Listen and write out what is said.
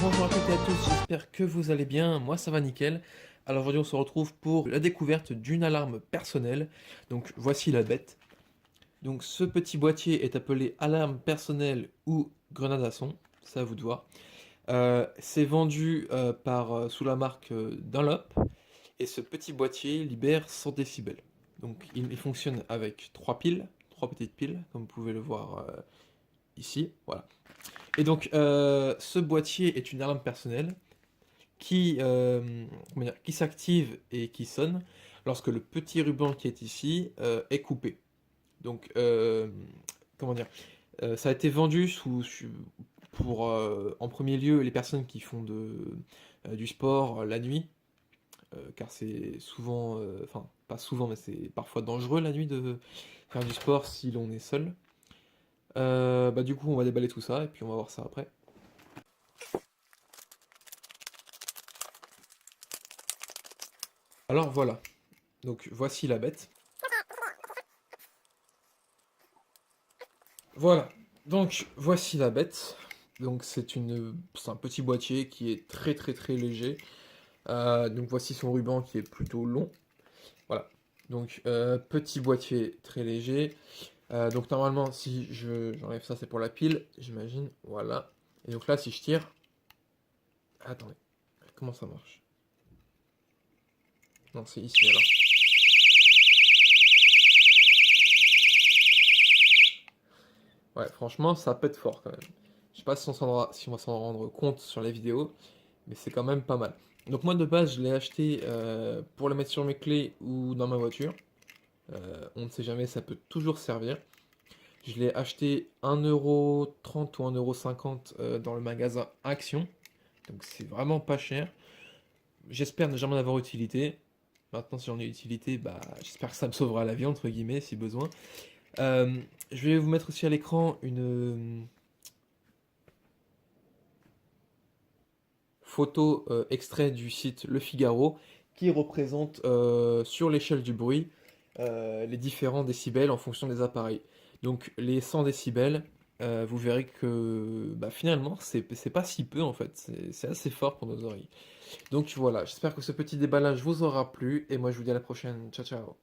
Bonjour à toutes et à tous, j'espère que vous allez bien, moi ça va nickel. Alors aujourd'hui on se retrouve pour la découverte d'une alarme personnelle, donc voici la bête. Donc ce petit boîtier est appelé alarme personnelle ou grenade à son, c'est à vous de voir. C'est vendu sous la marque Dunlop, et ce petit boîtier libère 100 décibels. Donc il fonctionne avec 3 piles, 3 petites piles, comme vous pouvez le voir ici, voilà. Et donc ce boîtier est une alarme personnelle qui s'active et qui sonne lorsque le petit ruban qui est ici est coupé. Donc, comment dire, ça a été vendu pour, en premier lieu, les personnes qui font du sport la nuit, car c'est souvent, enfin, pas souvent, mais c'est parfois dangereux la nuit de faire du sport si l'on est seul. Bah, du coup, on va déballer tout ça et puis on va voir ça après. Alors voilà, donc voici la bête. Voilà, donc voici la bête. Donc c'est un petit boîtier qui est très très très léger. Donc voici son ruban qui est plutôt long. Voilà, donc petit boîtier très léger. Donc normalement si j'enlève ça c'est pour la pile, j'imagine. Voilà. Et donc là si je tire... Attendez, comment ça marche? Non c'est ici alors. Ouais, franchement ça pète fort quand même. Je sais pas si on va s'en rendre compte sur la vidéo, mais c'est quand même pas mal. Donc moi de base je l'ai acheté pour le mettre sur mes clés ou dans ma voiture. On ne sait jamais, ça peut toujours servir. Je l'ai acheté 1,30 € ou 1,50 € dans le magasin Action. Donc c'est vraiment pas cher. J'espère ne jamais en avoir utilité. Maintenant si j'en ai utilité, bah j'espère que ça me sauvera la vie entre guillemets si besoin. Je vais vous mettre aussi à l'écran une photo extrait du site Le Figaro qui représente sur l'échelle du bruit les différents décibels en fonction des appareils. Donc les 100 décibels, vous verrez que bah, finalement c'est pas si peu en fait, c'est assez fort pour nos oreilles. Donc voilà, j'espère que ce petit déballage vous aura plu et moi je vous dis à la prochaine, ciao ciao.